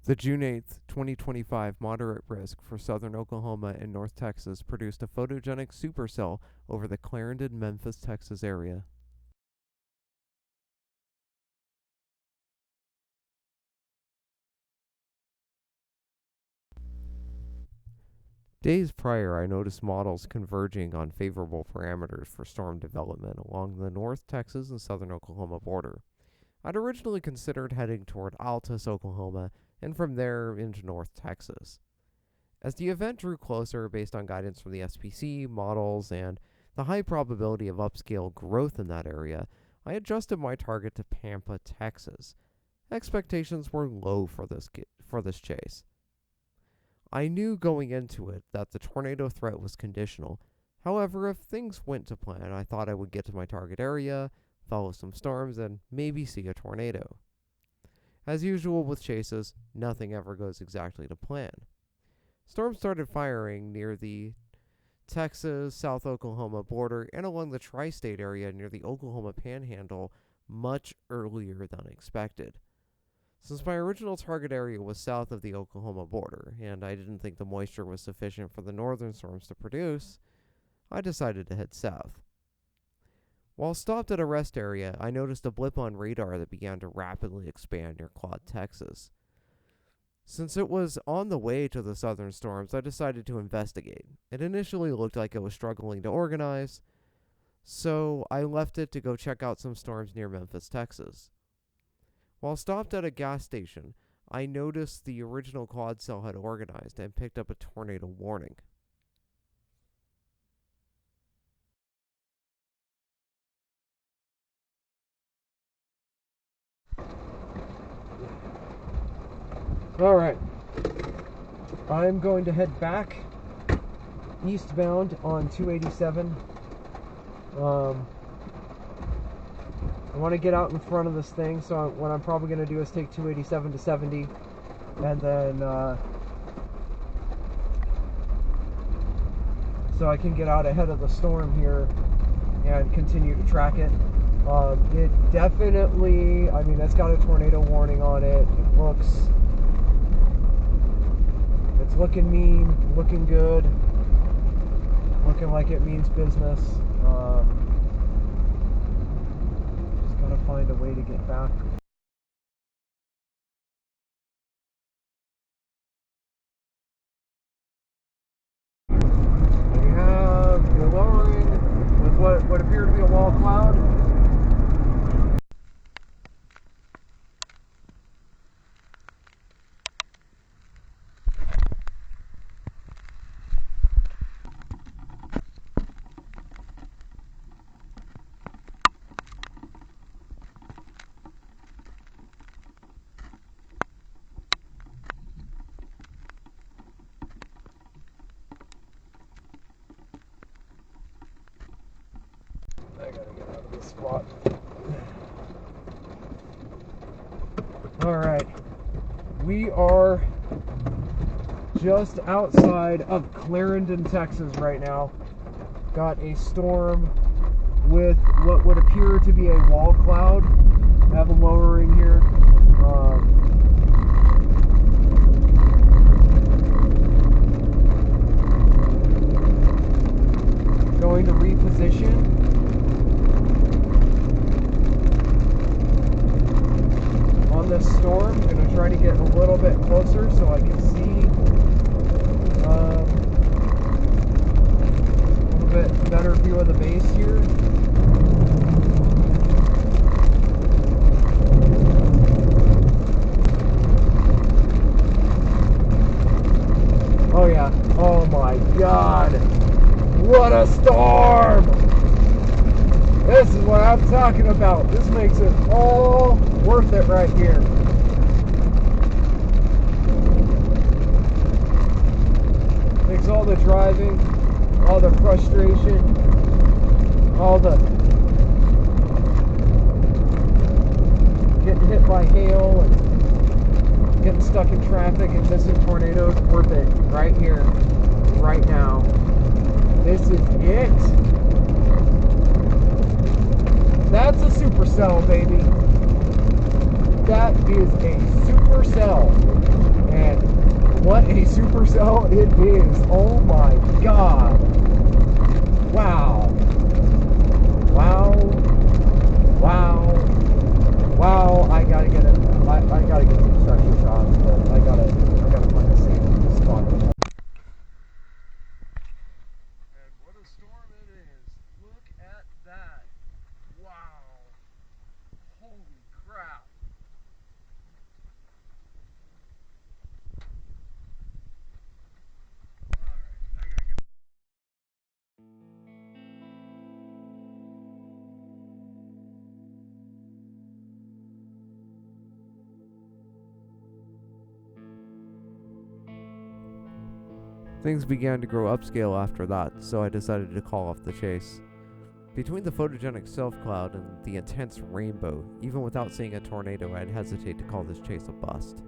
The June 8th, 2025 moderate risk for southern Oklahoma and North Texas produced a photogenic supercell over the Clarendon, Memphis, Texas area. Days prior, I noticed models converging on favorable parameters for storm development along the North Texas and southern Oklahoma border. I'd originally considered heading toward Altus, Oklahoma, and from there into North Texas. As the event drew closer, based on guidance from the SPC, models, and the high probability of upscale growth in that area, I adjusted my target to Pampa, Texas. Expectations were low for this chase. I knew going into it that the tornado threat was conditional. However, if things went to plan, I thought I would get to my target area, follow some storms, and maybe see a tornado. As usual with chases, nothing ever goes exactly to plan. Storms started firing near the Texas-South Oklahoma border and along the tri-state area near the Oklahoma Panhandle much earlier than expected. Since my original target area was south of the Oklahoma border, and I didn't think the moisture was sufficient for the northern storms to produce, I decided to head south. While stopped at a rest area, I noticed a blip on radar that began to rapidly expand near Claude, Texas. Since it was on the way to the southern storms, I decided to investigate. It initially looked like it was struggling to organize, so I left it to go check out some storms near Memphis, Texas. While stopped at a gas station, I noticed the original quad cell had organized and picked up a tornado warning. Alright, I'm going to head back eastbound on 287. I want to get out in front of this thing, so what I'm probably going to do is take 287 to 70, and then so I can get out ahead of the storm here and continue to track it. It definitely, I mean, it's got a tornado warning on it. It's looking mean, looking good, looking like it means business. Gotta find a way to get back. You have your lowering with what appear to be a wall cloud. I gotta get out of this spot. Alright. We are just outside of Clarendon, Texas right now. Got a storm with what would appear to be a wall cloud. I have a lowering here. Going to reposition. On this storm, I'm going to try to get a little bit closer so I can see a little bit better view of the base here. Oh yeah, oh my god, what a storm! This is what I'm talking about. This makes it all worth it right here. Makes all the driving, all the frustration, all the getting hit by hail and getting stuck in traffic and missing tornadoes worth it right here, right now. This is it. That's a supercell, baby. That is a supercell. Supercell it is. Oh my god. Wow. Wow. Wow. Wow. I gotta get it. I gotta get some special shots, but I gotta find a safe spot. And what a storm it is. Look at that. Wow. Holy crap. Things began to grow upscale after that, so I decided to call off the chase. Between the photogenic self-cloud and the intense rainbow, even without seeing a tornado, I'd hesitate to call this chase a bust.